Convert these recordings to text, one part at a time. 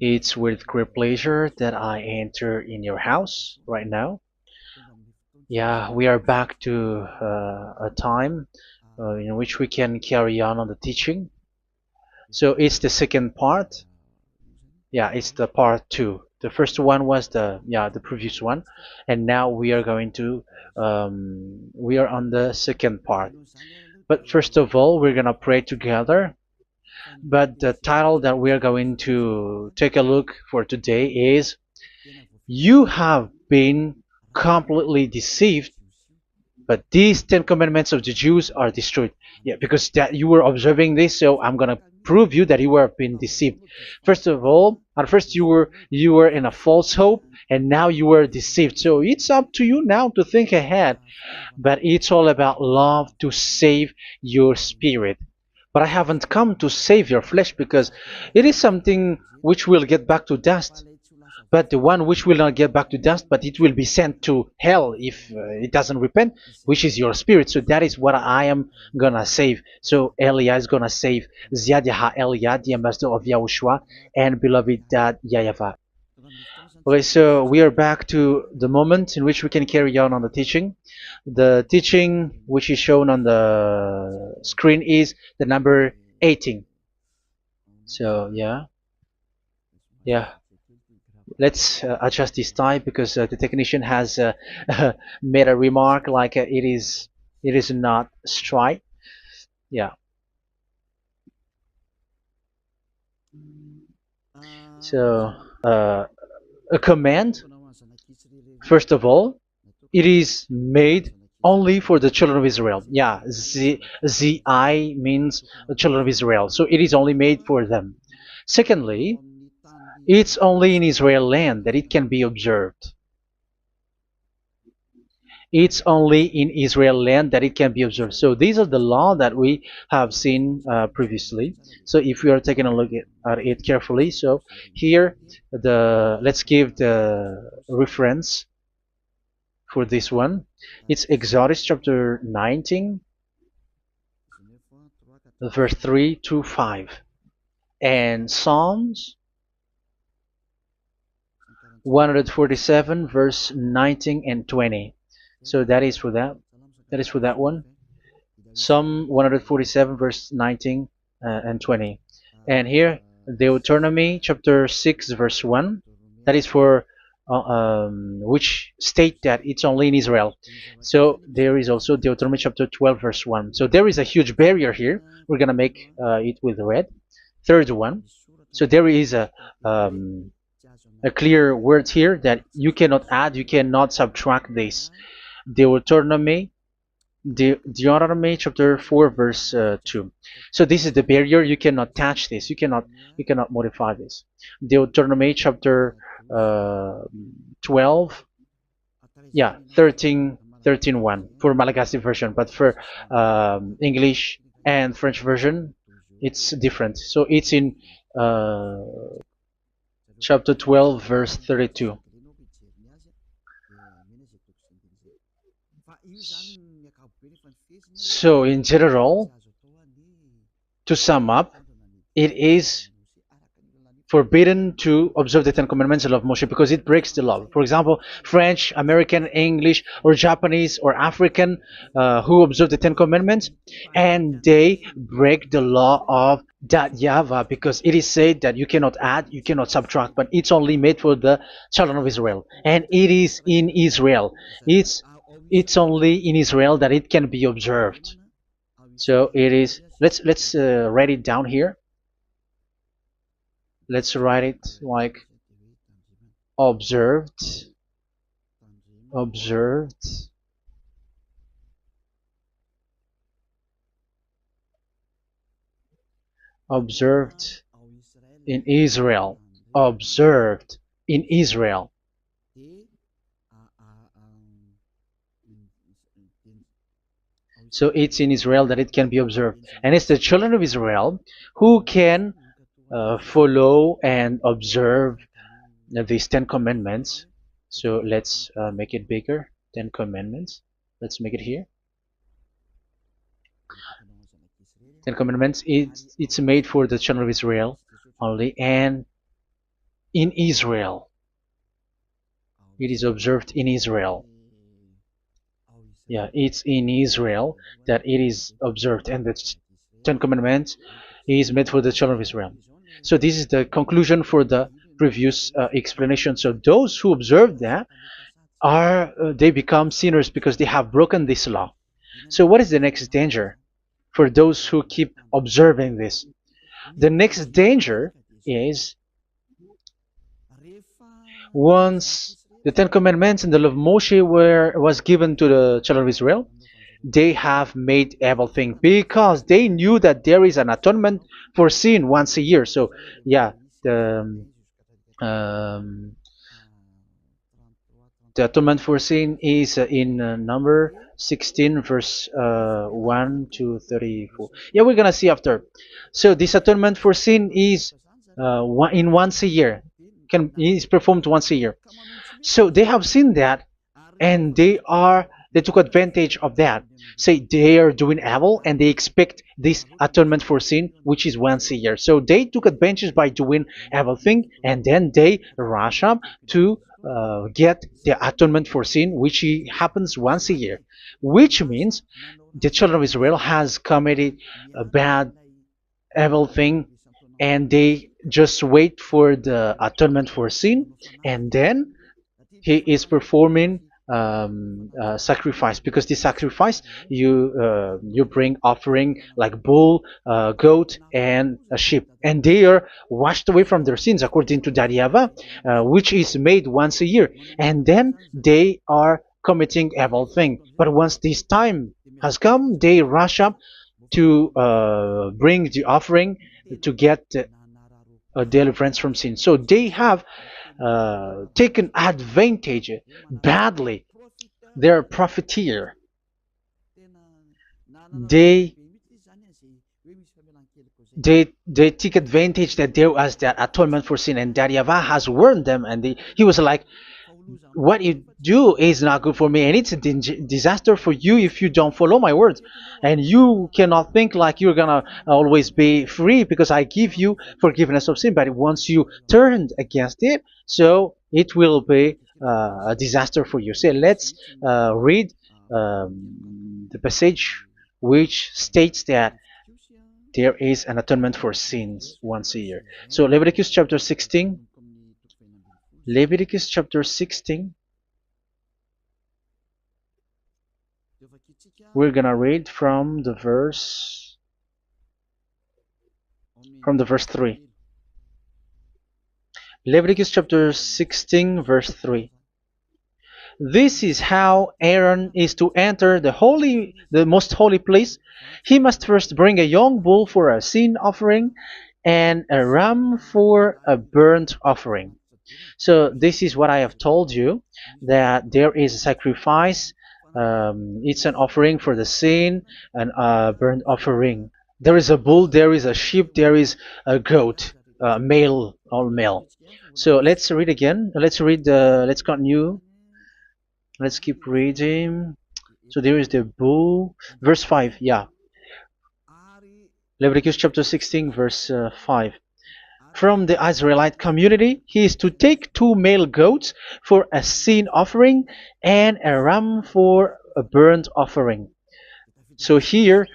It's with great pleasure that I enter in your house right now. Yeah, we are back to a time in which we can carry on the teaching. So it's the second part. Yeah, it's the part two. The first one was the previous one, and now we are going to we are on the second part. But first of all, we're gonna pray together. But the title that we are going to take a look for today is "You have been completely deceived, but these Ten Commandments of the Jews are destroyed." Yeah, because that you were observing this, so I'm gonna prove you that you were being deceived. First of all, at first you were in a false hope, and now you were deceived. So it's up to you now to think ahead. But it's all about love to save your spirit. But I haven't come to save your flesh because it is something which will get back to dust. But the one which will not get back to dust, but it will be sent to hell if it doesn't repent, which is your spirit. So that is what I am gonna save. So Elia is gonna save Ziadiha Elia, the ambassador of Yahushua, and beloved dad YAHVAH. Okay, so we are back to the moment in which we can carry on the teaching. The teaching which is shown on the screen is the number 18. So yeah, let's adjust this time because the technician has made a remark like it is not straight. Yeah. So a command, first of all, it is made only for the children of Israel. Yeah, Z I means the children of Israel. So it is only made for them. Secondly, it's only in Israel land that it can be observed. It's only in Israel land that it can be observed. So these are the law that we have seen previously. So if we are taking a look at it carefully, so here let's give the reference for this one. It's Exodus chapter 19, verse 3 to 5, and Psalms 147, verse 19 and 20. So that is for that. That is for that one. Psalm 147, verse 19 and 20. And here, Deuteronomy chapter 6, verse 1. That is for which state that it's only in Israel. So there is also Deuteronomy chapter 12, verse 1. So there is a huge barrier here. We're going to make it with red. Third one. So there is a clear word here that you cannot add, you cannot subtract this. Deuteronomy Deuteronomy chapter 4 verse 2. So this is the barrier. You cannot touch this. You cannot modify this. Deuteronomy chapter 12, yeah, 13:1 for Malagasy version, but for English and French version it's different. So it's in uh, chapter 12 verse 32. So in general, to sum up, it is forbidden to observe the Ten Commandments of Moshe because it breaks the law. For example, French, American, English, or Japanese or African who observe the Ten Commandments and they break the law of that Yahweh because it is said that you cannot add, you cannot subtract, but it's only made for the children of Israel, and it is in Israel. It's only in Israel that it can be observed. So it is. Let's write it down here. Let's write it like observed, observed, observed in Israel, observed in Israel. So it's in Israel that it can be observed, and it's the children of Israel who can follow and observe these Ten Commandments. So let's make it bigger. Ten Commandments. Let's make it here. Ten Commandments. It's made for the children of Israel only, and in Israel. It is observed in Israel. Yeah, it's in Israel that it is observed, and the Ten Commandments is made for the children of Israel. So this is the conclusion for the previous explanation. So those who observe that are they become sinners because they have broken this law. So what is the next danger for those who keep observing this? The next danger is once the Ten Commandments and the law of Moshe was given to the children of Israel, they have made everything because they knew that there is an atonement for sin once a year. So yeah, the um, the atonement for sin is in number 16 verse 1 to 34. Yeah, we're gonna see after. So this atonement for sin is in once a year, can is performed once a year. So they have seen that, and they took advantage of that. Say they are doing evil and they expect this atonement for sin, which is once a year. So they took advantage by doing evil thing, and then they rush up to get the atonement for sin, which happens once a year, which means the children of Israel has committed a bad evil thing, and they just wait for the atonement for sin, and then he is performing sacrifice, because the sacrifice you bring offering like bull, goat, and a sheep, and they are washed away from their sins according to that YAHVAH, which is made once a year, and then they are committing evil thing. But once this time has come, they rush up to bring the offering to get deliverance from sin. So they have taken advantage badly. They're a profiteer. They they take advantage that there was that atonement for sin, and that YAHVAH has warned them, and he was like, what you do is not good for me, and it's a disaster for you if you don't follow my words, and you cannot think like you're gonna always be free because I give you forgiveness of sin, but once you turned against it, so it will be a disaster for you. So let's read the passage which states that there is an atonement for sins once a year. So Leviticus chapter 16. Leviticus chapter 16. We're gonna read from the verse 3. Leviticus chapter 16 verse 3. This is how Aaron is to enter the most holy place. He must first bring a young bull for a sin offering and a ram for a burnt offering. So this is what I have told you, that there is a sacrifice. It's an offering for the sin, and a burnt offering. There is a bull, there is a sheep, there is a goat, male, all male. So let's read again. Let's continue. Let's keep reading. So there is the bull, verse 5. Yeah, Leviticus chapter 16, verse 5. From the Israelite community, he is to take 2 male goats for a sin offering and a ram for a burnt offering. So here,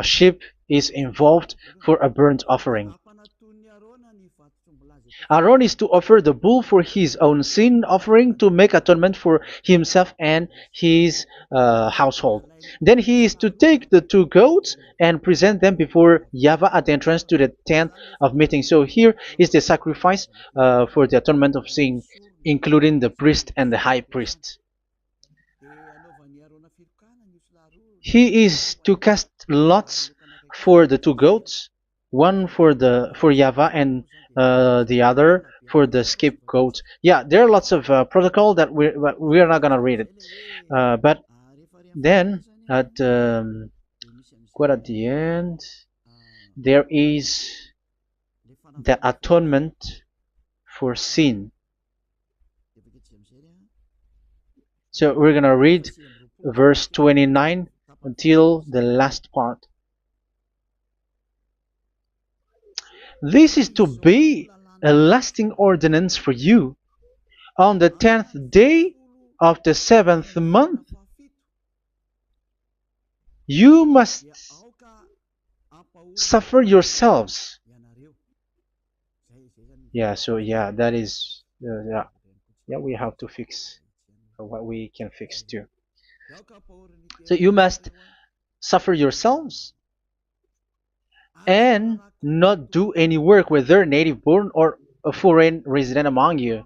sheep is involved for a burnt offering. Aaron is to offer the bull for his own sin offering to make atonement for himself and his household. Then he is to take the 2 goats and present them before YAHVAH at the entrance to the tent of meeting. So here is the sacrifice for the atonement of sin, including the priest and the high priest. He is to cast lots for the 2 goats, one for YAHVAH and the other for the scapegoat. Yeah, there are lots of protocol that we're not gonna read it, but then quite at the end there is the atonement for sin. So we're gonna read verse 29 until the last part. This is to be a lasting ordinance for you. On the 10th day of the 7th month, you must suffer yourselves. Yeah, so yeah, that is, yeah, we have to fix what we can fix too. So you must suffer yourselves and not do any work, whether native born or a foreign resident among you.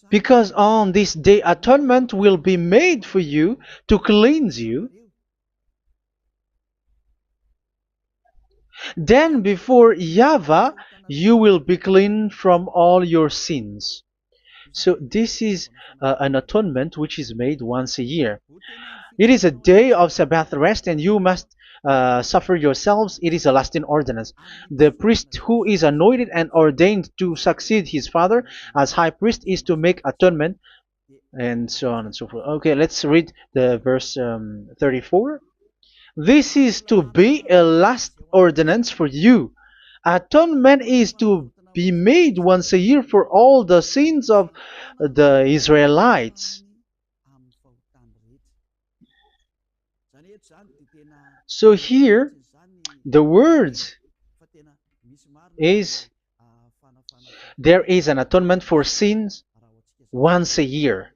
Because on this day atonement will be made for you to cleanse you. Then before YAHVAH you will be clean from all your sins. So this is an atonement which is made once a year. It is a day of Sabbath rest, and you must suffer yourselves. It is a lasting ordinance. The priest who is anointed and ordained to succeed his father as high priest is to make atonement, and so on and so forth. Okay, let's read the verse 34. This is to be a last ordinance for you. Atonement is to be made once a year for all the sins of the Israelites. So here, the words is there is an atonement for sins once a year.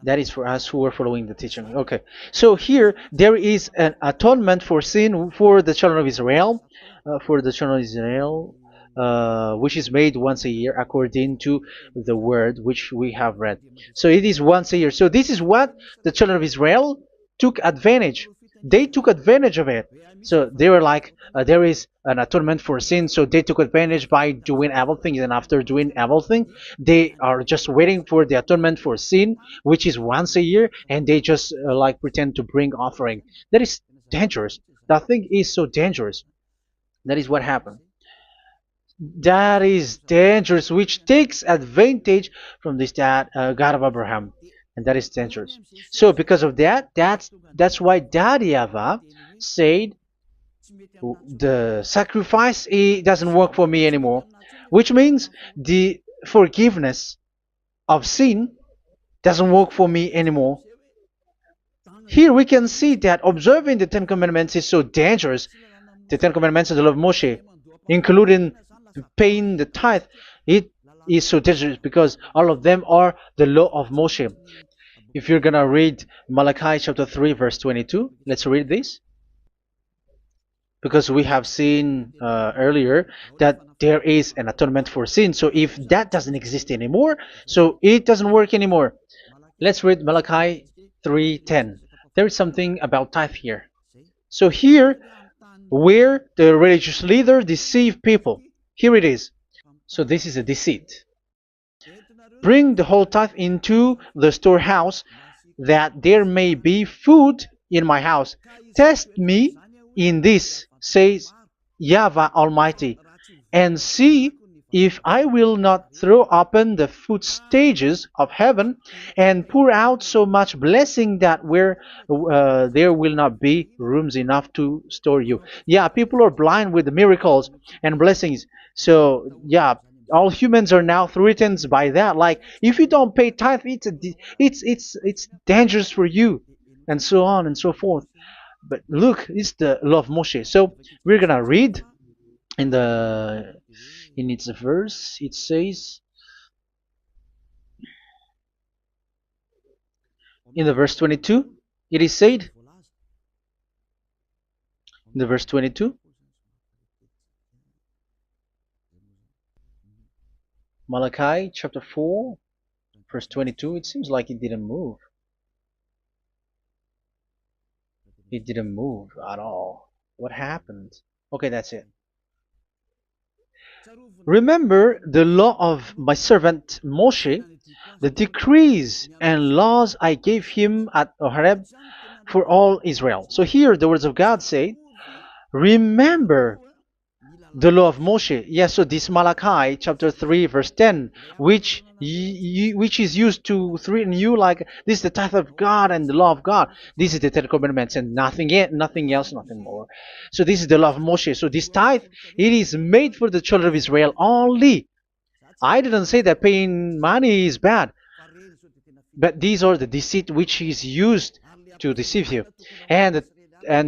That is for us who are following the teaching. Okay, so here there is an atonement for sin for the children of Israel, which is made once a year according to the word which we have read. So it is once a year. So this is what the children of Israel took advantage. They took advantage of it. So they were like, there is an atonement for sin, so they took advantage by doing evil things, and after doing evil things, they are just waiting for the atonement for sin, which is once a year, and they just like pretend to bring offering. That is dangerous. That thing is so dangerous. That is what happened. That is dangerous, which takes advantage from this God of Abraham, and that is dangerous. So because of that, that's why Daddy YAHVAH said the sacrifice, it doesn't work for me anymore, which means the forgiveness of sin doesn't work for me anymore. Here we can see that observing the Ten Commandments is so dangerous. The Ten Commandments of the law of Moshe, including paying the tithe, it is so dangerous because all of them are the law of Moshe. If you're gonna read Malachi chapter 3 verse 22, let's read this. Because we have seen earlier that there is an atonement for sin. So if that doesn't exist anymore, so it doesn't work anymore. Let's read Malachi 3:10. There is something about tithe here. So here, where the religious leader deceived people, here it is. So this is a deceit. Bring the whole tithe into the storehouse, that there may be food in my house. Test me in this, says YAHVAH Almighty, and see if I will not throw open the food stages of heaven and pour out so much blessing that where there will not be rooms enough to store you. Yeah, people are blind with the miracles and blessings. So yeah, all humans are now threatened by that. Like, if you don't pay tithe, it's dangerous for you, and so on and so forth. But look, it's the law of Moshe. So we're gonna read in its verse. It says in the verse 22. It is said in the verse 22. Malachi chapter 4 verse 22. It seems like it didn't move. It didn't move at all. What happened? Okay, that's it. Remember the law of my servant Moshe, the decrees and laws I gave him at Horeb for all Israel. So here the words of God say, remember the law of Moshe. Yes, so this Malachi chapter 3 verse 10, which is used to threaten you like this is the tithe of God and the law of God. This is the Ten Commandments and nothing yet, nothing else, nothing more. So this is the law of Moshe. So this tithe, it is made for the children of Israel only. I didn't say that paying money is bad, but these are the deceit which is used to deceive you. And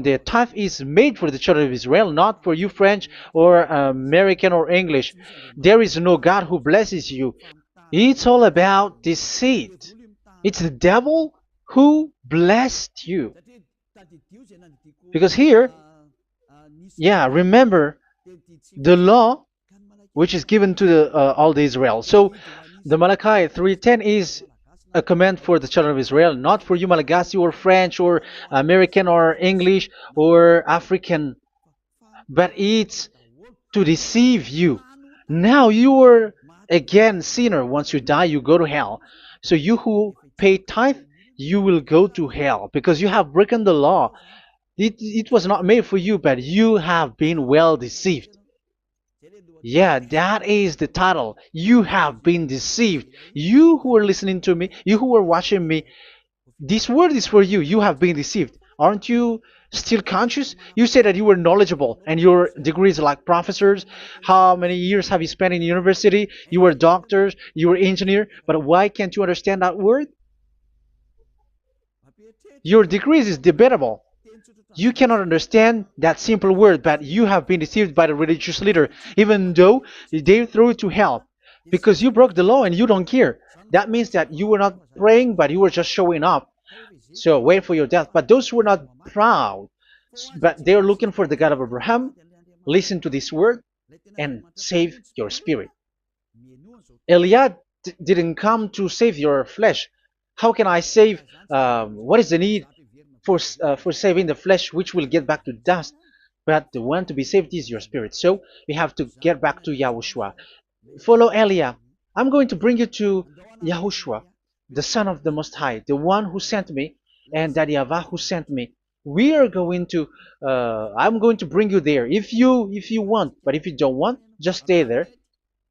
the tithe is made for the children of Israel, not for you French or American or English. There is no God who blesses you. It's all about deceit. It's the devil who blessed you. Because here, yeah, remember the law which is given to all the Israel. So the Malachi 3:10 is a command for the children of Israel, not for you Malagasy or French or American or English or African, but it's to deceive you. Now you are again sinner. Once you die, you go to hell. So you who pay tithe, you will go to hell because you have broken the law. It was not made for you, but you have been well deceived. Yeah, that is the title. You have been deceived. You who are listening to me, you who are watching me, this word is for you. You have been deceived. Aren't you still conscious? You said that you were knowledgeable and your degrees like professors. How many years have you spent in university? You were doctors, you were engineer, but why can't you understand that word? Your degrees is debatable. You cannot understand that simple word, but you have been deceived by the religious leader, even though they threw you to hell because you broke the law and you don't care. That means that you were not praying, but you were just showing up. So wait for your death. But those who are not proud, but they are looking for the God of Abraham, listen to this word and save your spirit. Eliad didn't come to save your flesh. How can I save? What is the need for saving the flesh, which will get back to dust? But the one to be saved is your spirit. So we have to get back to YAHOSHUAH. Follow Eliah. I'm going to bring you to YAHOSHUAH, the Son of the Most High, the one who sent me, and that YAHVAH who sent me. We are going to. I'm going to bring you there if you want, but if you don't want, just stay there.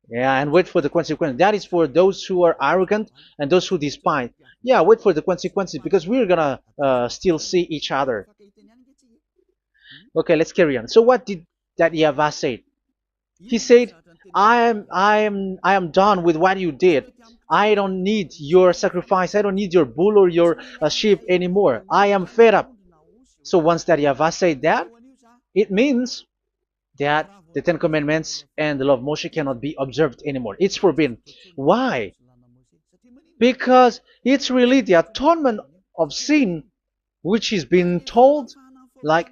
Yeah, and wait for the consequences. That is for those who are arrogant and those who despise. Yeah, wait for the consequences because we're gonna still see each other. Okay, let's carry on. So what did that YAHVAH say? He said, I am done with what you did. I don't need your sacrifice. I don't need your bull or your sheep anymore. I am fed up. So once that YAHVAH said that, it means that the Ten Commandments and the law of Moshe cannot be observed anymore. It's forbidden. Why? Because it's really the atonement of sin which is being told, like,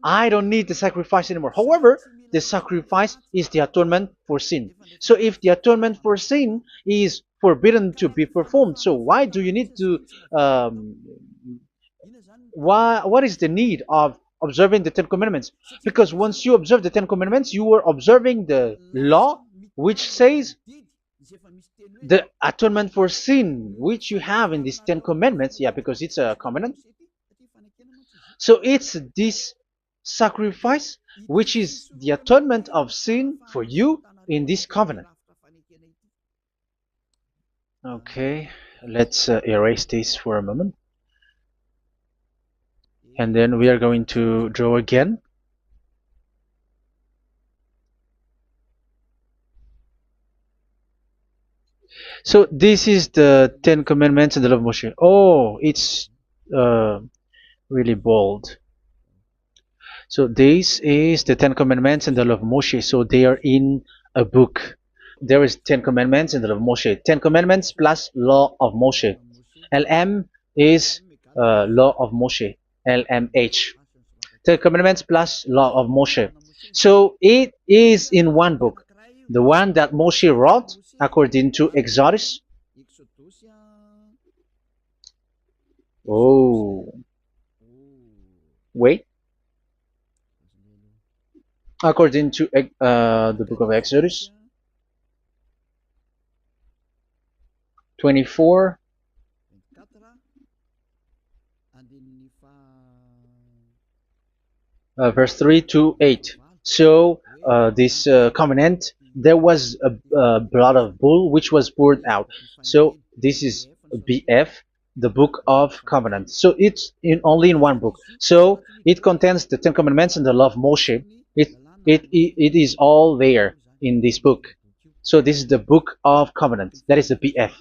I don't need the sacrifice anymore. However, the sacrifice is the atonement for sin. So if the atonement for sin is forbidden to be performed, so why do you need to what is the need of observing the Ten Commandments? Because once you observe the Ten Commandments, you are observing the law which says the atonement for sin which you have in these Ten Commandments. Yeah, because it's a covenant. So it's this sacrifice which is the atonement of sin for you in this covenant. Okay, let's erase this for a moment. And then we are going to draw again. So this is the Ten Commandments and the law of Moshe. Oh, it's really bold. So this is the Ten Commandments and the law of Moshe. So they are in a book. There is Ten Commandments and the law of Moshe. Ten Commandments plus law of Moshe. LM is law of Moshe. LMH. Ten Commandments plus law of Moshe. So it is in one book. The one that Moshe wrote according to Exodus. Oh, wait. According to the book of Exodus 24, verse 3 to 8. So this covenant, there was a blood of bull which was poured out. So this is BF, the Book of Covenant. So it's in only in one book. So it contains the Ten Commandments and the law of Moshe. It is all there in this book. So this is the Book of Covenant. That is the BF.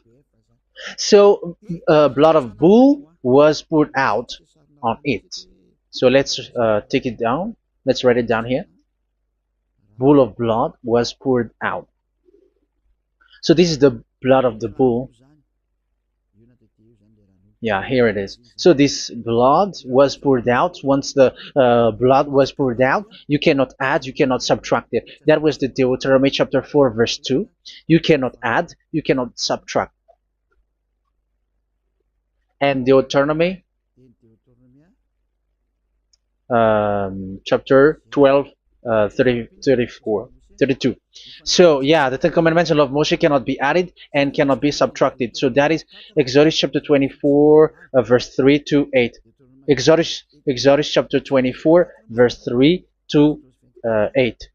So blood of bull was poured out on it. So let's take it down. Let's write it down here. Bull of blood was poured out. So this is the blood of the bull. Yeah, here it is. So this blood was poured out. Once the blood was poured out, you cannot add, you cannot subtract it. That was the Deuteronomy chapter 4, verse 2. You cannot add, you cannot subtract. And Deuteronomy chapter 12, 34, 32. So yeah, the Ten Commandments and law of Moshe cannot be added and cannot be subtracted. So that is Exodus chapter 24, verse 3 to 8. Exodus chapter 24, verse 3 to 8,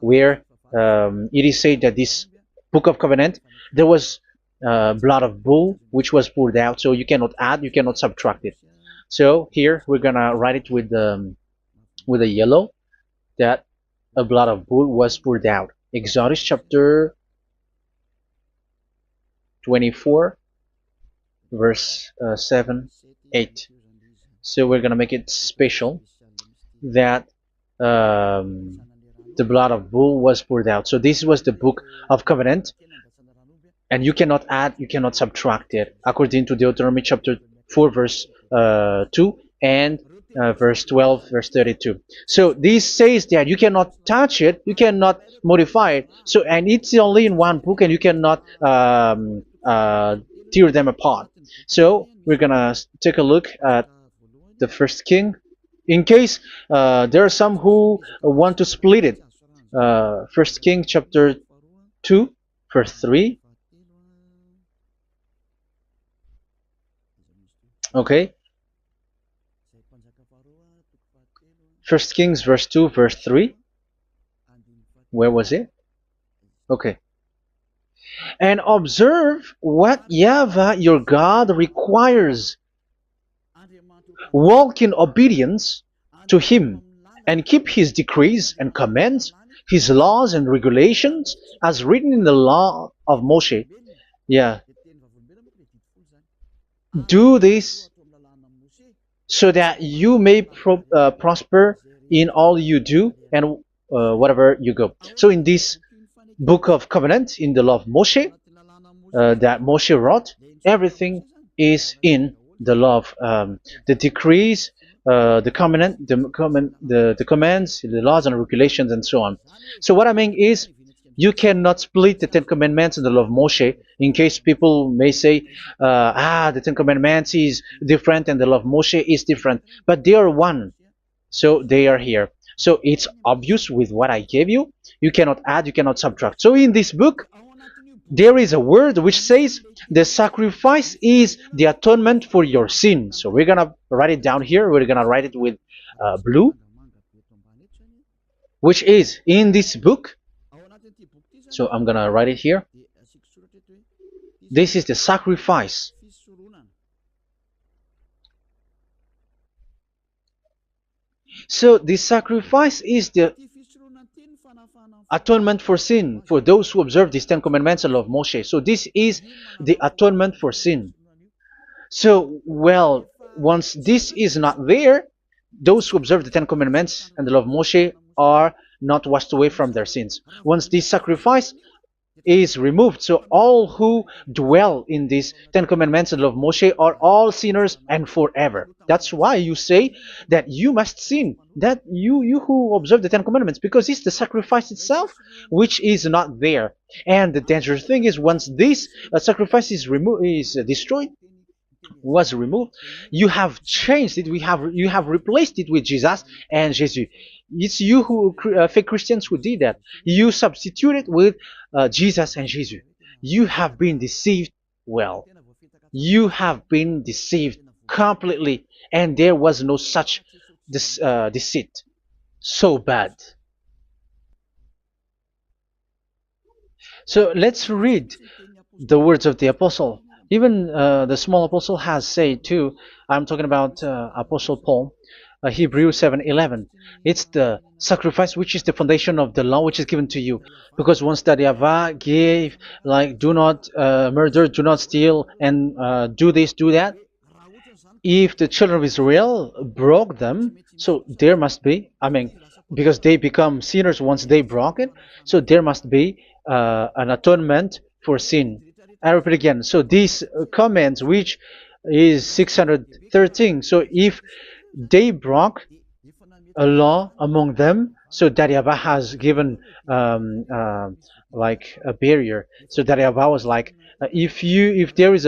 where it is said that this book of covenant, there was blood of bull which was poured out, so you cannot add, you cannot subtract it. So here we're gonna write it with a yellow, that a blood of bull was poured out. Exodus chapter 24, verse 7, 8. So we're gonna make it special that the blood of bull was poured out. So this was the book of covenant, and you cannot add, you cannot subtract it, according to Deuteronomy chapter 4, verse 2 and verse 12, verse 32. So this says that you cannot touch it, you cannot modify it. So, and it's only in one book, and you cannot tear them apart. So we're gonna take a look at the first king, in case there are some who want to split it. First King chapter 2, verse 3. Okay. First Kings verse 2, verse 3. Where was it? Okay. And observe what YAHVAH your God requires. Walk in obedience to him, and keep his decrees and commands, his laws and regulations, as written in the law of Moshe. Yeah. Do this so that you may prosper in all you do and whatever you go. So in this book of covenant, in the law of Moshe, that Moshe wrote, everything is in the law of the decrees, the covenant, the commands, the laws and regulations, and so on. So what I mean is, you cannot split the Ten Commandments and the law of Moshe, in case people may say, the Ten Commandments is different and the law of Moshe is different, but they are one. So they are here. So it's obvious with what I gave you. You cannot add, you cannot subtract. So in this book, there is a word which says the sacrifice is the atonement for your sin. So we're gonna write it down here. We're gonna write it with blue, which is in this book. So I'm gonna write it here. This is the sacrifice. So the sacrifice is the atonement for sin for those who observe these Ten Commandments and law of Moshe. So this is the atonement for sin. So, well, once this is not there, those who observe the Ten Commandments and the law of Moshe are not washed away from their sins. Once this sacrifice is removed, so all who dwell in these Ten Commandments and law of Moshe are all sinners and forever. That's why you say that you must sin, that you who observe the Ten Commandments, because it's the sacrifice itself which is not there. And the dangerous thing is, once this sacrifice is destroyed, was removed, you have changed it. You have replaced it with Jesus and Jesus. It's you who fake Christians who did that. You substitute it with Jesus and Jesus. You have been deceived. Well, you have been deceived completely, and there was no such deceit. So bad. So let's read the words of the apostle. Even the small apostle has said too. I'm talking about Apostle Paul, Hebrews 7:11. It's the sacrifice which is the foundation of the law which is given to you. Because once that Yahweh gave, like, do not murder, do not steal, and do this, do that, if the children of Israel broke them, so there must be, I mean, because they become sinners once they broke it, so there must be an atonement for sin. I repeat again. So these comments, which is 613, so if they broke a law among them, so Daryaba has given like a barrier. So Daryaba was like, if there is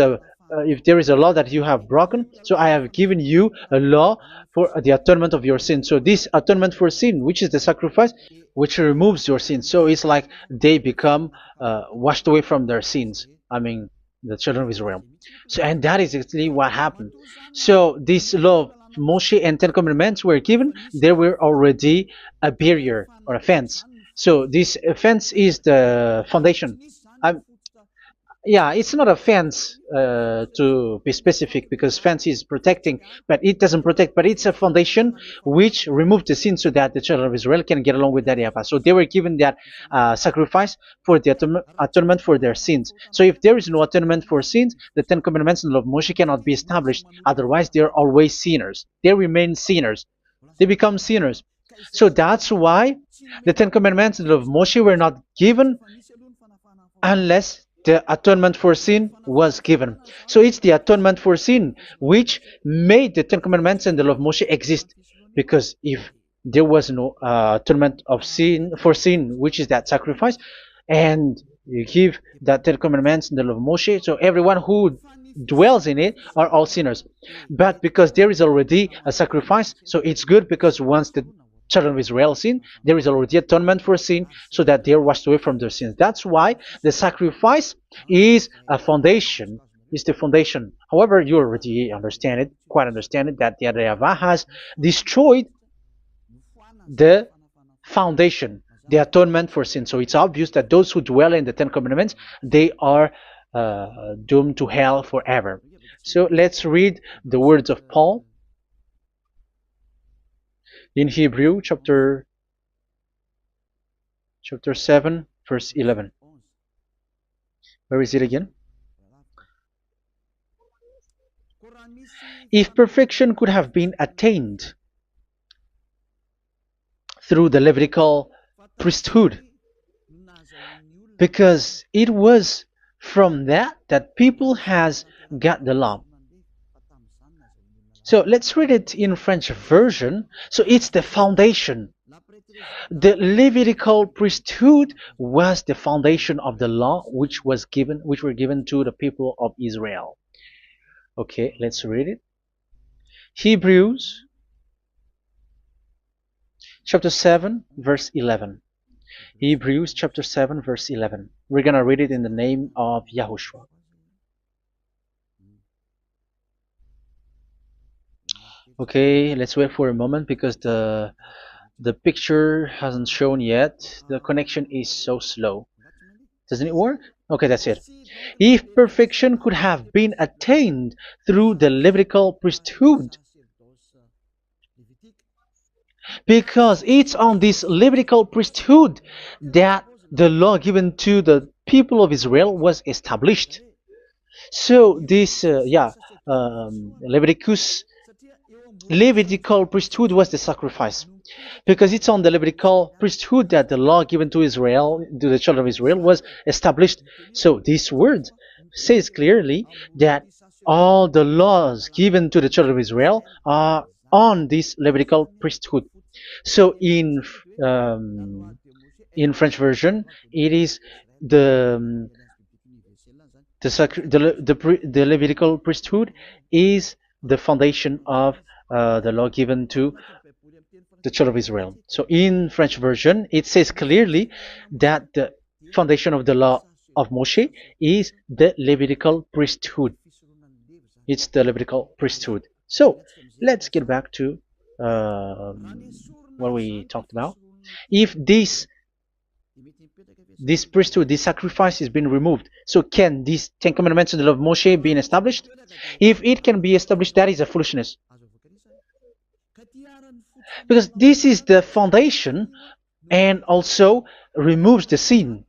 a law that you have broken, so I have given you a law for the atonement of your sin. So this atonement for sin, which is the sacrifice, which removes your sin. So it's like they become washed away from their sins. I mean, the children of Israel. So, and that is actually what happened. So this law of Moshe and Ten Commandments were given. There were already a barrier or a fence. So this fence is the foundation. I, yeah, it's not a fence to be specific, because fence is protecting, but it doesn't protect. But it's a foundation which removed the sin so that the children of Israel can get along with that Yahweh. So they were given that sacrifice for the atonement for their sins. So if there is no atonement for sins, the Ten Commandments and the law of Moshe cannot be established. Otherwise, they are always sinners. They remain sinners. They become sinners. So that's why the Ten Commandments and the law of Moshe were not given unless the atonement for sin was given. So it's the atonement for sin which made the Ten Commandments and the law of Moshe exist. Because if there was no atonement of sin for sin, which is that sacrifice, and you give that Ten Commandments and the law of Moshe, so everyone who dwells in it are all sinners. But because there is already a sacrifice, so it's good, because once the children of Israel sin, there is already atonement for sin, so that they are washed away from their sins. That's why the sacrifice is a foundation, is the foundation. However, you already understand it, quite understand it, that the YAHVAH has destroyed the foundation, the atonement for sin. So it's obvious that those who dwell in the Ten Commandments, they are doomed to hell forever. So let's read the words of Paul in Hebrew chapter 7 verse 11. Where is it again? If perfection could have been attained through the Levitical priesthood, because it was from that people has got the law. So let's read it in French version. So it's the foundation. The Levitical priesthood was the foundation of the law which were given to the people of Israel. Okay, let's read it. Hebrews chapter 7 verse 11. Hebrews chapter 7 verse 11. We're going to read it in the name of YAHOSHUAH. Okay, let's wait for a moment, because the picture hasn't shown yet. The connection is so slow. Doesn't it work? Okay, that's it. If perfection could have been attained through the Levitical priesthood, because it's on this Levitical priesthood that the law given to the people of Israel was established. So this, Levitical priesthood was the sacrifice, because it's on the Levitical priesthood that the law given to Israel, to the children of Israel, was established. So this word says clearly that all the laws given to the children of Israel are on this Levitical priesthood. So in French version, it is the Levitical priesthood is the foundation of the law given to the children of Israel. So in French version, it says clearly that the foundation of the law of Moshe is the Levitical priesthood. It's the Levitical priesthood. So let's get back to what we talked about. If this this priesthood, this sacrifice is being removed. So can these 10 commandments and the law of Moshe be established? If it can be established, that is a foolishness. Because this is the foundation and also removes the sin.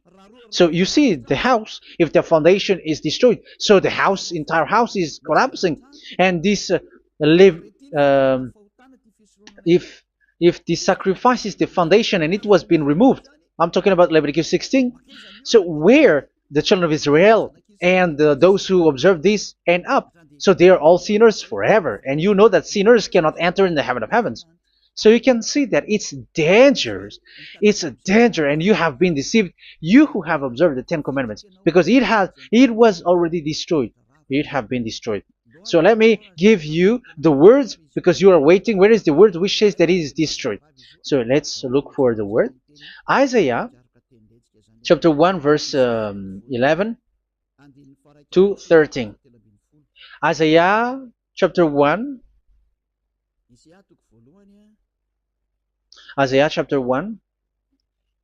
So you see the house, if the foundation is destroyed, so the house, entire house is collapsing. And this if the sacrifice is the foundation and it was being removed, I'm talking about Leviticus 16. So where the children of Israel and those who observe this end up? So they are all sinners forever. And you know that sinners cannot enter in the heaven of heavens. So you can see that it's dangerous. It's a danger, and you have been deceived, you who have observed the 10 commandments, because it was already destroyed. It have been destroyed. So let me give you the words, because you are waiting. Where is the word which says that it is destroyed? So let's look for the word. Isaiah chapter 1 verse 11 to 13. Isaiah chapter 1. Isaiah chapter 1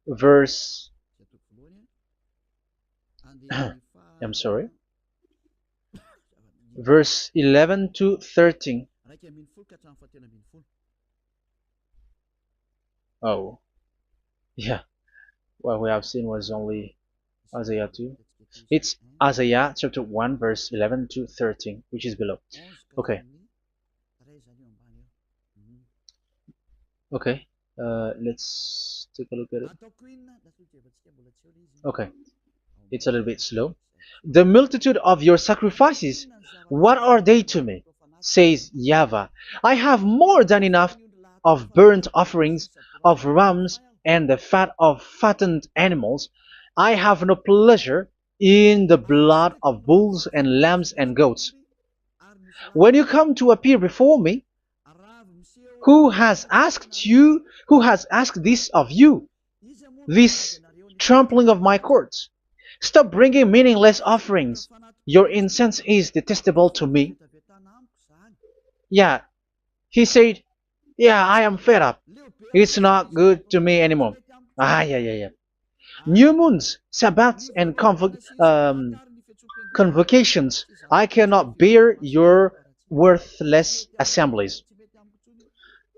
verse I'm sorry, verse 11 to 13. Oh, yeah. What we have seen was only Isaiah 2. It's Isaiah chapter 1 verse 11 to 13, which is below. Okay. Okay. Let's take a look at it. Okay. It's a little bit slow. The multitude of your sacrifices, what are they to me? Says YAHVAH. I have more than enough of burnt offerings, of rams, and the fat of fattened animals. I have no pleasure in the blood of bulls and lambs and goats. When you come to appear before me, who has asked this of you, this trampling of my courts? Stop bringing meaningless offerings. Your incense is detestable to me. Yeah, he said, yeah, I am fed up. It's not good to me anymore. Yeah. New moons, Sabbaths, and convocations. I cannot bear your worthless assemblies.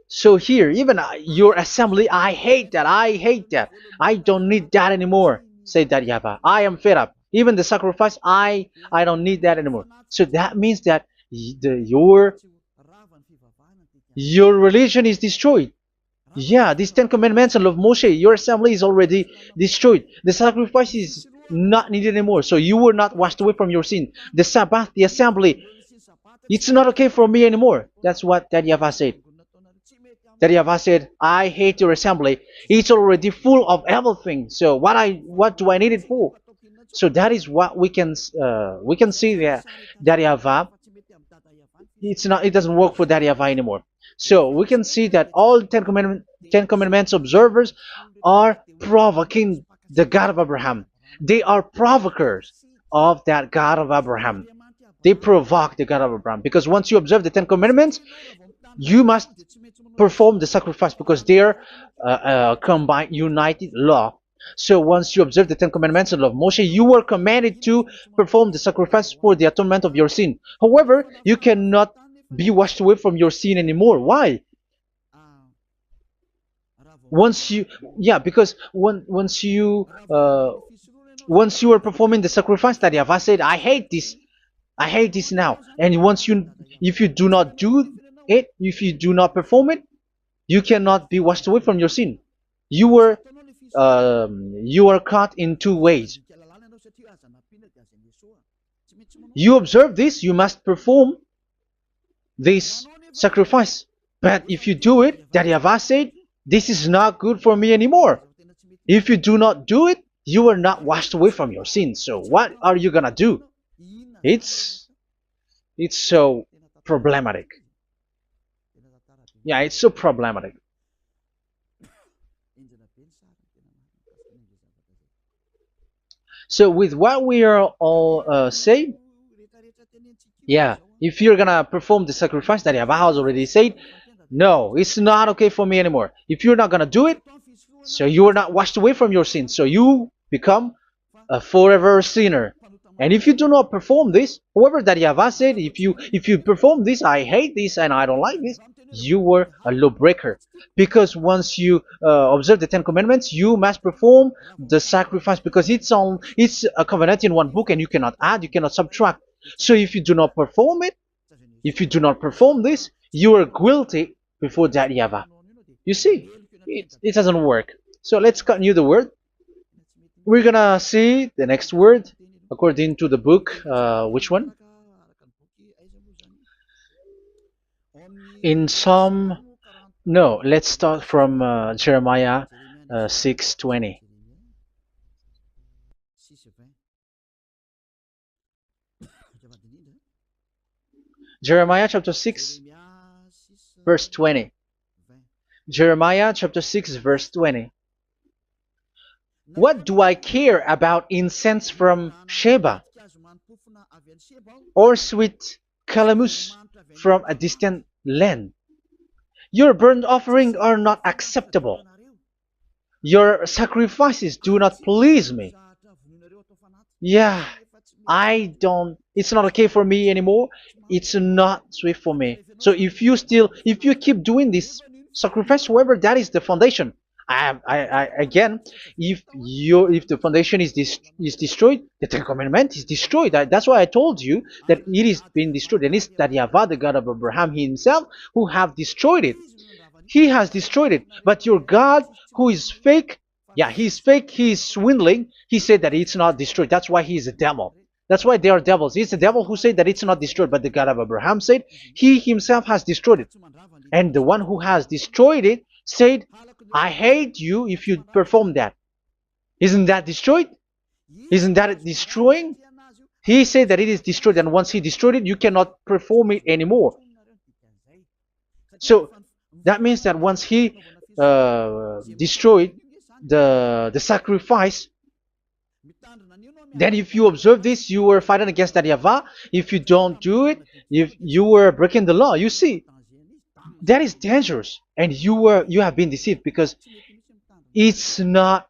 So here, even your assembly, I hate that. I don't need that anymore. Say that, YAHVAH. I am fed up. Even the sacrifice, I don't need that anymore. So that means that your religion is destroyed. Yeah, these 10 commandments and love Moshe, your assembly is already destroyed. The sacrifice is not needed anymore. So you were not washed away from your sin. The Sabbath, the assembly, it's not okay for me anymore. That's what that YAHVAH said. That YAHVAH said, I hate your assembly. It's already full of everything. So what do I need it for? So that is what we can see there. That YAHVAH, it doesn't work for that YAHVAH anymore. So we can see that all 10 commandments observers are provoking the God of Abraham. They are provokers of that God of Abraham. They provoke the God of Abraham, because once you observe the 10 commandments, you must perform the sacrifice, because they are combined, united law. So once you observe the 10 commandments and love Moshe, you were commanded to perform the sacrifice for the atonement of your sin. However, you cannot be washed away from your sin anymore. Why? Because once you are performing the sacrifice that YAHVAH said, I hate this now. And if you do not do it, if you do not perform it, you cannot be washed away from your sin. You are caught in two ways. You observe this, you must perform this sacrifice. But if you do it, that YAHVAH said, this is not good for me anymore. If you do not do it, you are not washed away from your sins. So what are you gonna do? It's so problematic. Yeah, it's so problematic. So with what we are all saying, yeah, if you're gonna perform the sacrifice that YAHVAH has already said, no, it's not okay for me anymore. If you're not gonna do it, so you are not washed away from your sins. So you become a forever sinner. And if you do not perform this, however that YAHVAH said, if you perform this, I hate this and I don't like this, you were a lawbreaker. Because once you observe the Ten Commandments, you must perform the sacrifice, because it's a covenant in one book, and you cannot add, you cannot subtract. So if you do not perform it, if you do not perform this, you are guilty before that YAHVAH. You see, it doesn't work. So let's continue the word. We're gonna see the next word according to the book. Which one? In Psalm. No, let's start from Jeremiah 6:20. Jeremiah chapter 6, verse 20. Jeremiah chapter 6, verse 20. What do I care about incense from Sheba, or sweet calamus from a distant land? Your burnt offerings are not acceptable. Your sacrifices do not please me. Yeah, it's not okay for me anymore. It's not sweet for me. So if you keep doing this sacrifice, however, that is the foundation. Again, if the foundation is destroyed, the Ten Commandment is destroyed. That's why I told you that it is being destroyed, and it's that YAHVAH, the God of Abraham himself, who have destroyed it. He has destroyed it. But your God, who is fake, yeah, he's fake, he's swindling. He said that it's not destroyed. That's why he is a devil. That's why they are devils. It's the devil who said that it's not destroyed, but the God of Abraham said he himself has destroyed it. And the one who has destroyed it said, I hate you if you perform that. Isn't that destroyed? Isn't that destroying? He said that it is destroyed, and once he destroyed it, you cannot perform it anymore. So that means that once he destroyed the sacrifice, then if you observe this, you were fighting against that YAHVAH. If you don't do it, if you were breaking the law, you see, that is dangerous, and you have been deceived, because it's not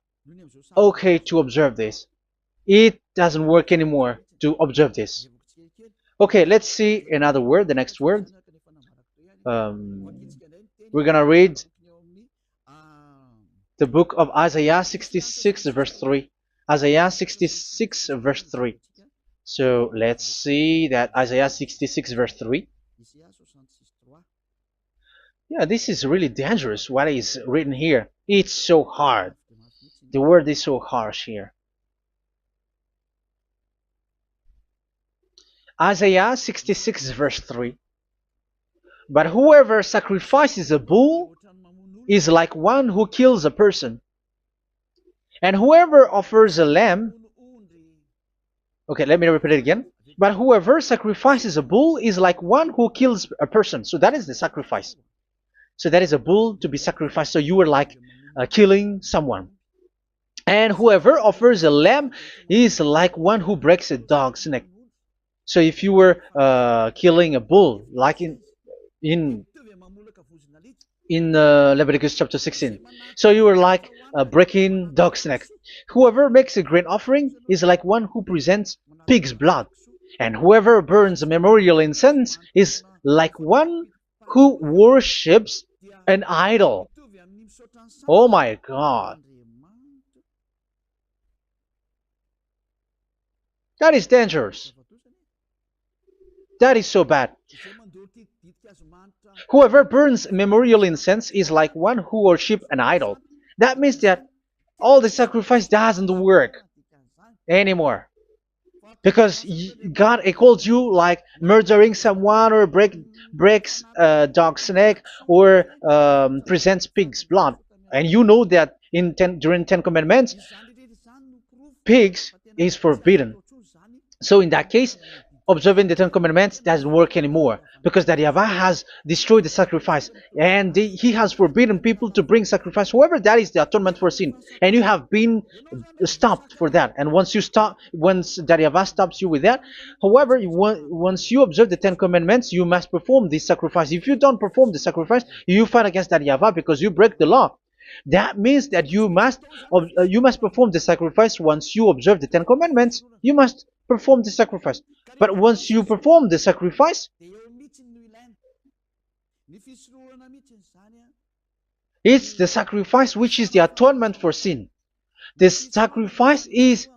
okay to observe this. It doesn't work anymore to observe this. Okay, let's see another word, the next word. We're gonna read the book of Isaiah 66 verse 3. Isaiah 66 verse 3. So let's see that Isaiah 66 verse 3. Yeah, this is really dangerous what is written here. It's so hard. The word is so harsh here. Isaiah 66 verse 3. But whoever sacrifices a bull is like one who kills a person. And whoever offers a lamb... Okay, let me repeat it again. But whoever sacrifices a bull is like one who kills a person. So that is the sacrifice. So that is a bull to be sacrificed. So you were like killing someone. And whoever offers a lamb is like one who breaks a dog's neck. So if you were killing a bull, like in Leviticus chapter 16, so you were like breaking dog's neck. Whoever makes a grain offering is like one who presents pig's blood. And whoever burns a memorial incense is like one who worships an idol. Oh my God. That is dangerous. That is so bad. Whoever burns memorial incense is like one who worships an idol. That means that all the sacrifice doesn't work anymore. Because God calls you like murdering someone, or breaks a dog's neck, or presents pig's blood. And you know that during Ten Commandments, pigs is forbidden. So in that case, observing the Ten Commandments doesn't work anymore, because that YAHVAH has destroyed the sacrifice, and he has forbidden people to bring sacrifice. However, that is the atonement for sin, and you have been stopped for that. And once that YAHVAH stops you with that, however, once you observe the Ten Commandments, you must perform this sacrifice. If you don't perform the sacrifice, you fight against that YAHVAH, because you break the law. That means that you must perform the sacrifice once you observe the Ten Commandments. You must perform the sacrifice. But once you perform the sacrifice, it's the sacrifice which is the atonement for sin. This sacrifice is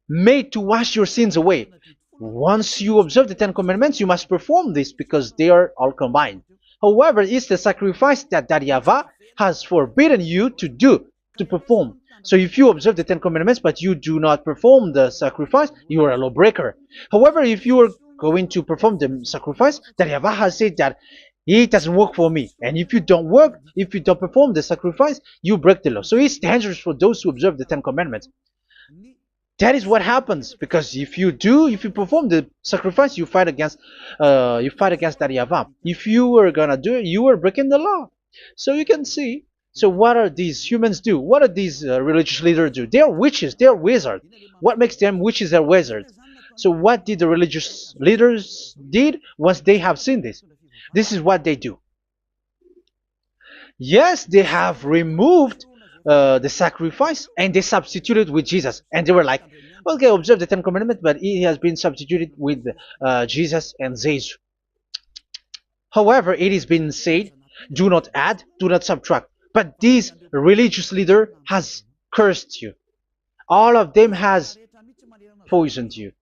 made to wash your sins away. Once you observe the Ten Commandments, you must perform this because they are all combined. However, it's the sacrifice that YAHVAH has forbidden you to do, to perform. So if you observe the Ten Commandments but you do not perform the sacrifice, you are a lawbreaker. However, if you are going to perform the sacrifice, YAHVAH has said that it doesn't work for me. And if you don't perform the sacrifice, you break the law. So it's dangerous for those who observe the Ten Commandments. That is what happens, because if you perform the sacrifice, you fight against YAHVAH. If you are gonna do it, you are breaking the law. So you can see. So what are these humans do? What are these religious leaders do? They are witches. They are wizards. What makes them witches or wizards? So what did the religious leaders did once they have seen this? This is what they do. Yes, they have removed the sacrifice and they substituted with Jesus. And they were like, okay, observe the Ten Commandments, but it has been substituted with Jesus and Jesus. However, it has been said, do not add, do not subtract. But this religious leader has cursed you. All of them has poisoned you.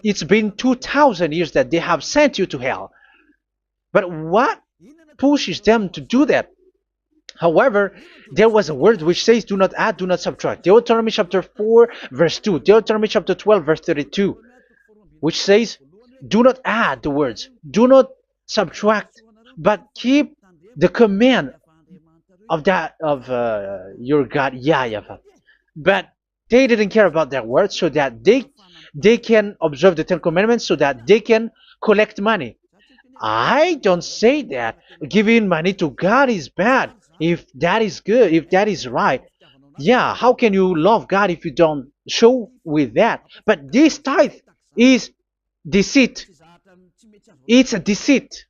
It's been 2,000 years that they have sent you to hell. But what pushes them to do that? However, there was a word which says, do not add, do not subtract. Deuteronomy chapter 4, verse 2. Deuteronomy chapter 12, verse 32. Which says, do not add the words. Do not subtract. But keep the command of your God, YAHVAH. But they didn't care about their words, so that they can observe the Ten Commandments, so that they can collect money. I don't say that giving money to God is bad. If that is good, if that is right, yeah, how can you love God if you don't show with that? But this tithe is deceit. It's a deceit.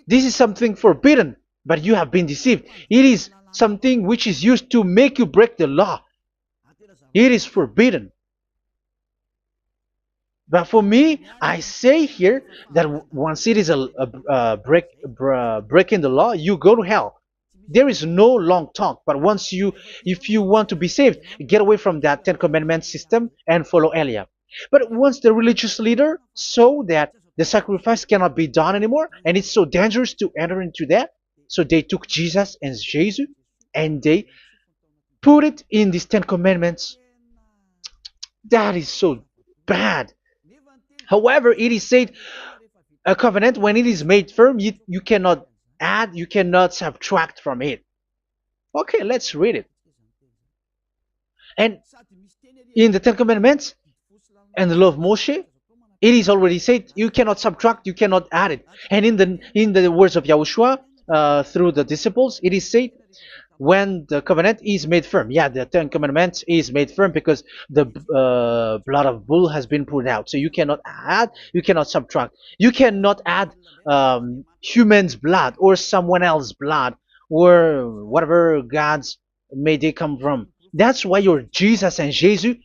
This is something forbidden, but you have been deceived. It is something which is used to make you break the law. It is forbidden. But for me, I say here that once it is breaking the law, you go to hell. There is no long talk. But if you want to be saved, get away from that Ten Commandments system and follow Eliah. But once the religious leader saw that the sacrifice cannot be done anymore, and it's so dangerous to enter into that, so they took Jesus and Jesus and they put it in these Ten Commandments. That is so bad. However, it is said, a covenant, when it is made firm, you cannot add, you cannot subtract from it. Okay, let's read it. And in the Ten Commandments and the law of Moshe, it is already said, you cannot subtract, you cannot add it. And in the words of YAHOSHUAH, through the disciples, it is said, when the covenant is made firm. Yeah, the Ten Commandments is made firm because the blood of bull has been poured out. So you cannot add, you cannot subtract. You cannot add human's blood or someone else's blood or whatever gods may they come from. That's why your Jesus and Jesus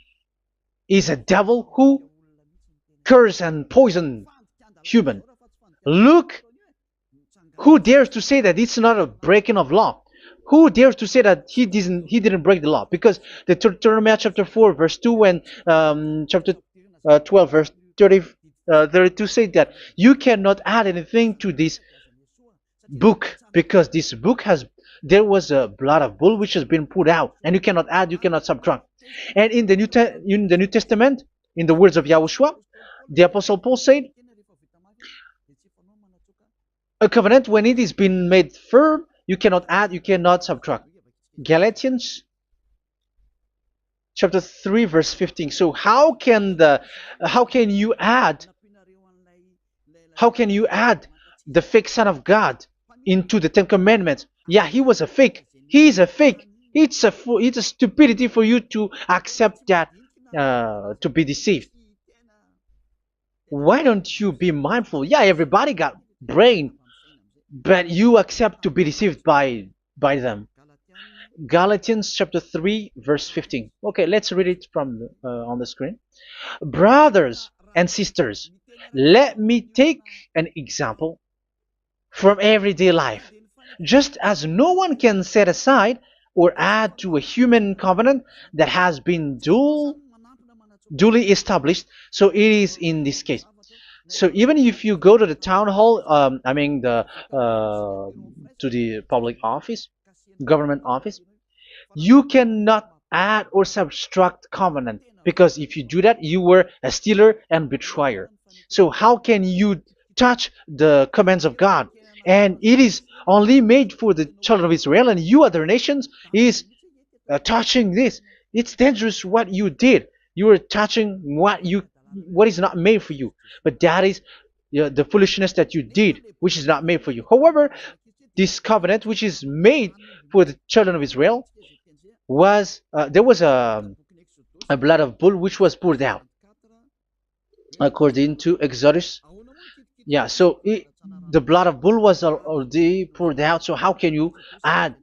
is a devil who curse and poison human. Look, who dares to say that it's not a breaking of law? Who dares to say that he didn't break the law? Because the Deuteronomy chapter 4 verse 2 and chapter 12 verse 32 say that you cannot add anything to this book, because this book there was a blood of bull which has been put out, and you cannot add, you cannot subtract. And in the New Testament, in the words of YAHOSHUAH, the Apostle Paul said, a covenant, when it is been made firm, you cannot add, you cannot subtract. Galatians chapter 3 verse 15. So how can you add the fake Son of God into the Ten Commandments? Yeah, he was a fake. He is a fake. It's a stupidity for you to accept that, to be deceived. Why don't you be mindful? Yeah, everybody got brain, but you accept to be deceived by them. Galatians chapter 3 verse 15. Okay, let's read it from on the screen. Brothers and sisters, let me take an example from everyday life. Just as no one can set aside or add to a human covenant that has been duly established, so it is in this case. So even if you go to the town hall, I mean to the public office, government office, you cannot add or subtract covenant, because if you do that, you were a stealer and betrayer. So how can you touch the commands of God? And it is only made for the children of Israel, and you other nations is touching this. It's dangerous what you did. You are touching what is not made for you. But that is the foolishness that you did, which is not made for you. However, this covenant, which is made for the children of Israel, was there was a blood of bull which was poured out according to Exodus. Yeah, so the blood of bull was already poured out. So add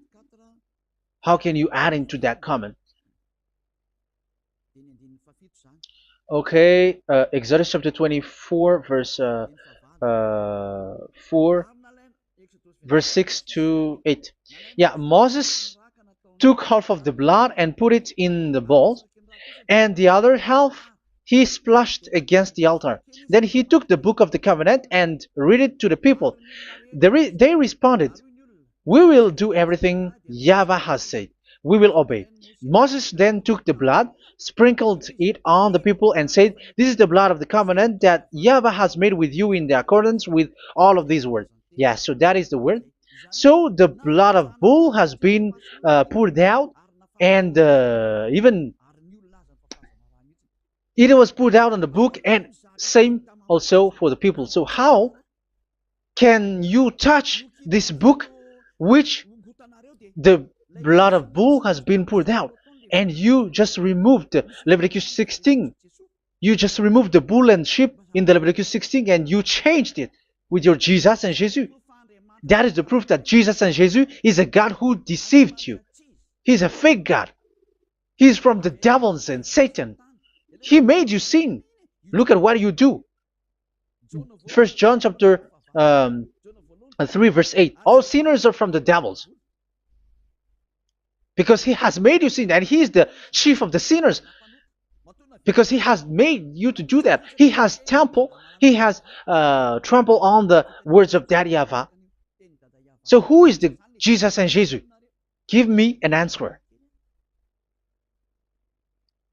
how can you add into that comment? Okay, Exodus chapter 24 verse 4 verse 6 to 8. Yeah, Moses took half of the blood and put it in the bowl, and the other half he splashed against the altar. Then he took the book of the covenant and read it to the people. They responded, "We will do everything YAHVAH has said. We will obey." Moses then took the blood, sprinkled it on the people, and said, "This is the blood of the covenant that YAHVAH has made with you in the accordance with all of these words." Yeah, so that is the word. So the blood of bull has been poured out, and even it was poured out on the book, and same also for the people. So how can you touch this book which the blood of bull has been poured out? And you just removed Leviticus 16. You just removed the bull and sheep in the Leviticus 16, and you changed it with your Jesus and Jesus. That is the proof that Jesus and Jesus is a God who deceived you. He's a fake God. He's from the devils and Satan. He made you sin. Look at what you do. First John chapter 3 verse 8. All sinners are from the devils, because he has made you sin, and he is the chief of the sinners, because he has made you to do that. He has trampled on the words of Daddy YAHVAH. So who is the Jesus and Jesus? Give me an answer.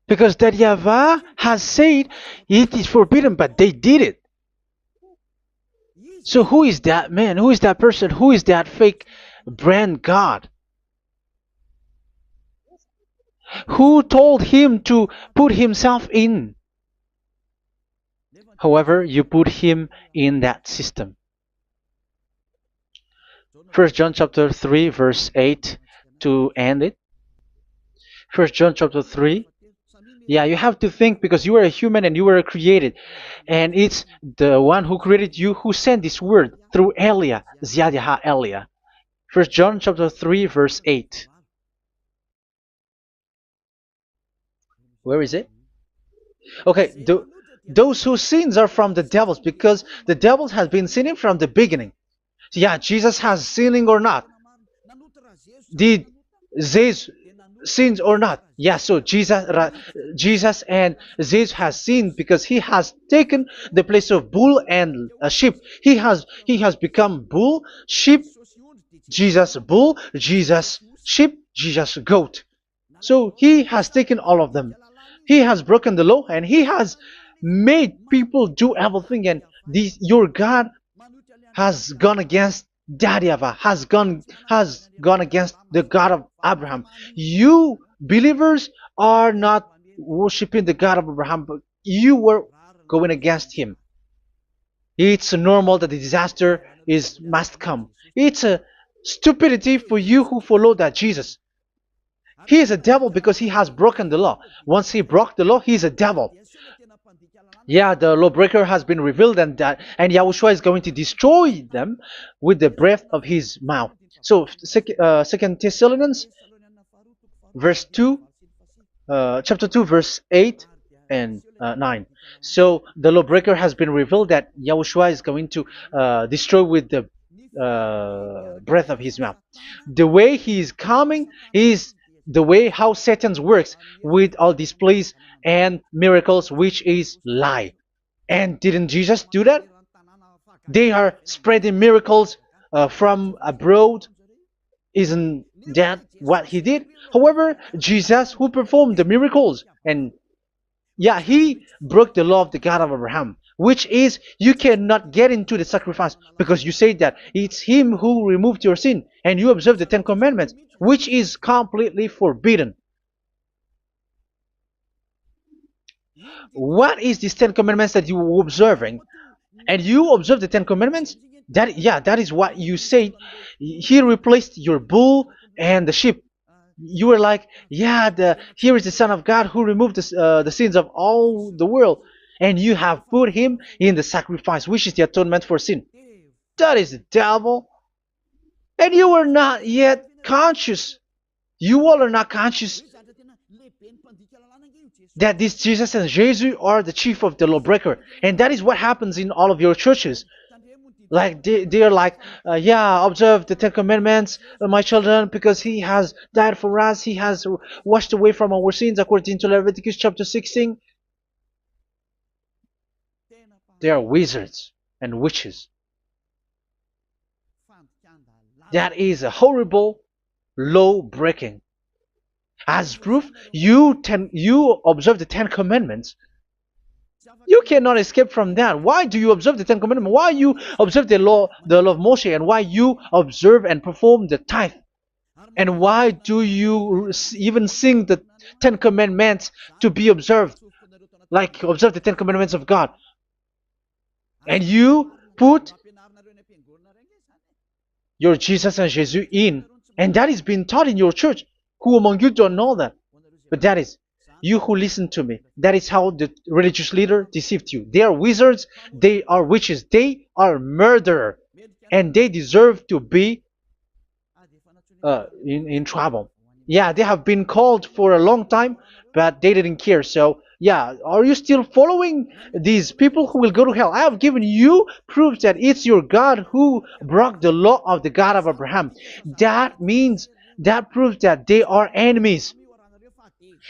Because Daddy YAHVAH has said it is forbidden, but they did it. So who is that man? Who is that person? Who is that fake brand God? Who told him to put himself in? However, you put him in that system. First John chapter 3 verse 8 to end it. First John chapter 3. Yeah, you have to think, because you are a human and you were created. And it's the one who created you who sent this word through Elia, Ziadaha Elia. First John chapter 3 verse 8. Where is it? Okay, those whose sins are from the devils, because the devils has been sinning from the beginning. So yeah, Jesus has sinning or not? Did Zeus sins or not? Yeah, so Jesus and Zeus has sinned, because he has taken the place of bull and a sheep. He has become bull, sheep, Jesus bull, Jesus sheep, Jesus goat. So he has taken all of them. He has broken the law, and he has made people do everything. And your God has gone against Daddy YAHVAH, has gone against the God of Abraham. You believers are not worshiping the God of Abraham, but you were going against him. It's normal that the disaster must come. It's a stupidity for you who follow that Jesus. He is a devil because he has broken the law. Once he broke the law, he is a devil. Yeah, the lawbreaker has been revealed, and Yahushua is going to destroy them with the breath of his mouth. So, Second Thessalonians verse 2, chapter 2, verse 8 and 9. So the lawbreaker has been revealed that Yahushua is going to destroy with the breath of his mouth. The way he is coming is the way how Satan works with all displays and miracles, which is lie. And didn't Jesus do that? They are spreading miracles from abroad. Isn't that what he did? However, Jesus, who performed the miracles, and yeah, he broke the law of the God of Abraham, which is you cannot get into the sacrifice because you say that it's him who removed your sin, and you observe the Ten Commandments, which is completely forbidden. What is these Ten Commandments that you were observing? And you observe the Ten Commandments? That, yeah, that is what you said. He replaced your bull and the sheep. You were like, yeah, here is the Son of God who removed the sins of all the world, and you have put him in the sacrifice, which is the atonement for sin. That is the devil. And you are not yet conscious. You all are not conscious that this Jesus and Jesus are the chief of the lawbreaker. And that is what happens in all of your churches. Like they are like, yeah, observe the Ten Commandments, my children, because he has died for us. He has washed away from our sins according to Leviticus chapter 16. They are wizards and witches. That is a horrible law breaking. As proof, you observe the Ten Commandments. You cannot escape from that. Why do you observe the Ten Commandments? Why you observe the law of Moshe, and why you observe and perform the tithe? And why do you even sing the Ten Commandments to be observed? Like observe the Ten Commandments of God. And you put your Jesus and Jesus in. And that is being taught in your church. Who among you don't know that? But that is you who listen to me. That is how the religious leader deceived you. They are wizards. They are witches. They are murderers. And they deserve to be in trouble. Yeah, they have been called for a long time, but they didn't care. So, yeah, are you still following these people who will go to hell? I have given you proof that it's your God who broke the law of the God of Abraham. That means, that proves that they are enemies.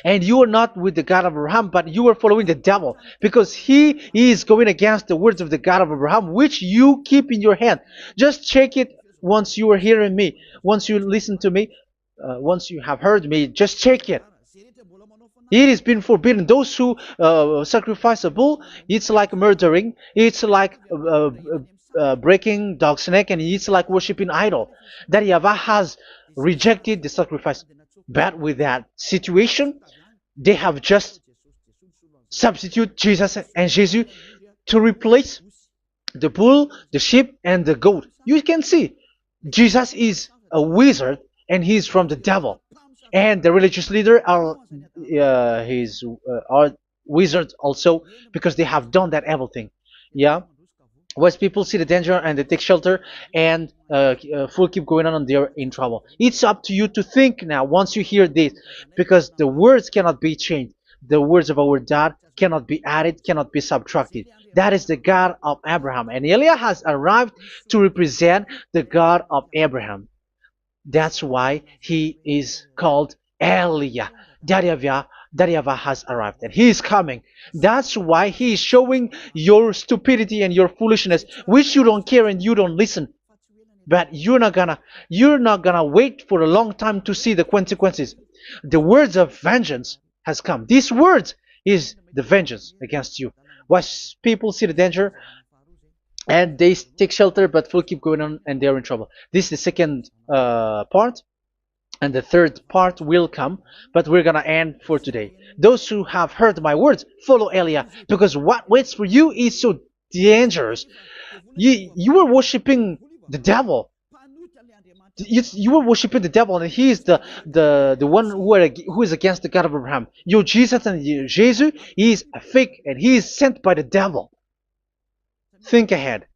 And you are not with the God of Abraham, but you are following the devil, because he is going against the words of the God of Abraham, which you keep in your hand. Just check it once you are hearing me, once you listen to me, once you have heard me, just check it. It has been forbidden. Those who sacrifice a bull, it's like murdering, it's like breaking dog's neck, and it's like worshiping idol. That YAHVAH has rejected the sacrifice. But with that situation, they have just substitute Jesus and Jesus to replace the bull, the sheep, and the goat. You can see Jesus is a wizard, and he's from the devil. And the religious leader are are wizards also, because they have done that evil thing. Yeah. Once people see the danger and they take shelter, and full keep going on, and they're in trouble. It's up to you to think now once you hear this, because the words cannot be changed. The words of our God cannot be added, cannot be subtracted. That is the God of Abraham, and Eliah has arrived to represent the God of Abraham. That's why he is called Eliah. YAHVAH has arrived, and he is coming. That's why he is showing your stupidity and your foolishness, which you don't care and you don't listen. But you're not gonna wait for a long time to see the consequences. The words of vengeance has come. These words is the vengeance against you. Watch people see the danger and they take shelter, but will keep going on, and they're in trouble. This is the second part, and the third part will come, but we're gonna end for today. Those who have heard my words, follow Eliah, because what waits for you is so dangerous. You are worshiping the devil. You are worshiping the devil, and he is the one who is against the God of Abraham. Your Jesus and your Jesus is a fake, and he is sent by the devil. Think ahead.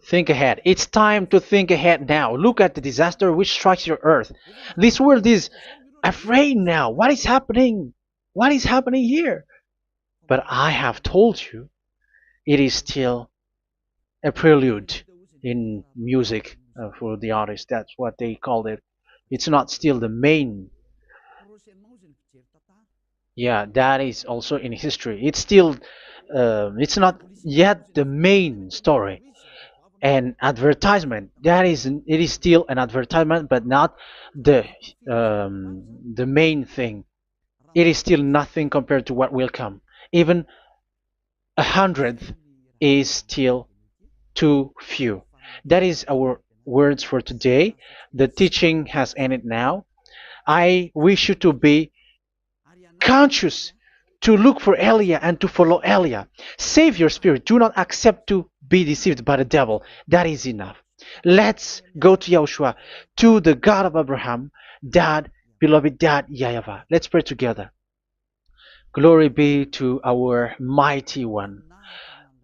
Think ahead. It's time to think ahead now. Look at the disaster which strikes your earth. This world is afraid now. What is happening? What is happening here? But I have told you, it is still a prelude in music for the artist. That's what they called it. It's not still the main. Yeah, that is also in history. It's still, it's not yet the main story. And advertisement, that is, it is still an advertisement, but not the the main thing. It is still nothing compared to what will come. Even a hundredth is still too few. That is our words for today. The teaching has ended now. I wish you to be conscious, to look for Elia and to follow Elia. Save your spirit. Do not accept to be deceived by the devil. That is enough. Let's go to Yahushua, to the God of Abraham, Dad, beloved Dad, YAHVAH. Let's pray together. Glory be to our mighty one.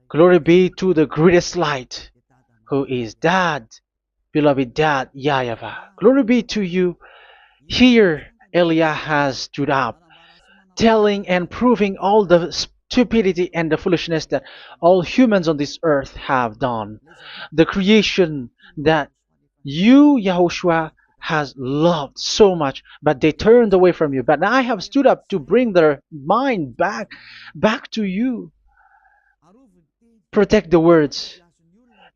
Glory be to the greatest light, who is Dad, beloved Dad, YAHVAH. Glory be to you. Here, Elia has stood up, telling and proving all the stupidity and the foolishness that all humans on this earth have done. The creation that you, Yahushua, has loved so much, but they turned away from you. But I have stood up to bring their mind back to you. Protect the words.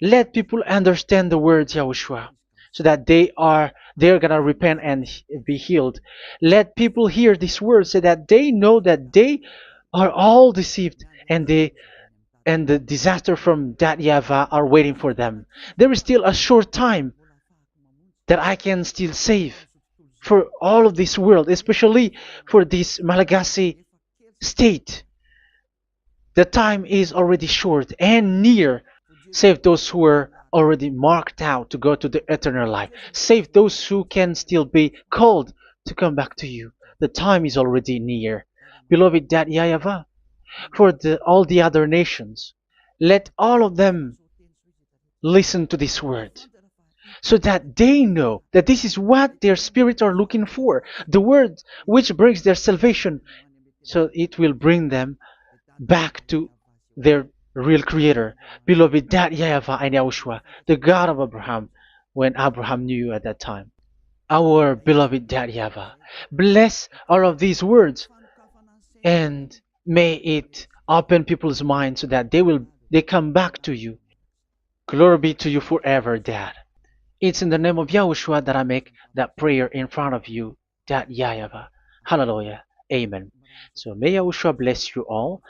Let people understand the words, Yahushua, so that they're gonna repent and be healed. Let people hear these words so that they know that they are all deceived, and the disaster from that YAHVAH are waiting for them. There is still a short time that I can still save for all of this world, especially for this Malagasy state. The time is already short and near. Save those who are already marked out to go to the eternal life. Save those who can still be called to come back to you. The time is already near. Beloved Dad YAHVAH, for all the other nations, let all of them listen to this word, so that they know that this is what their spirits are looking for, the word which brings their salvation, so it will bring them back to their real creator, beloved Dad YAHVAH and Yahushua, the God of Abraham, when Abraham knew you at that time. Our beloved Dad YAHVAH, bless all of these words, and may it open people's minds so that they come back to you. Glory be to you forever, Dad. It's in the name of Yahushua that I make that prayer in front of you, Dad YAHVAH. Hallelujah. Amen. So may Yahushua bless you all.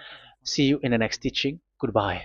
See you in the next teaching. Goodbye.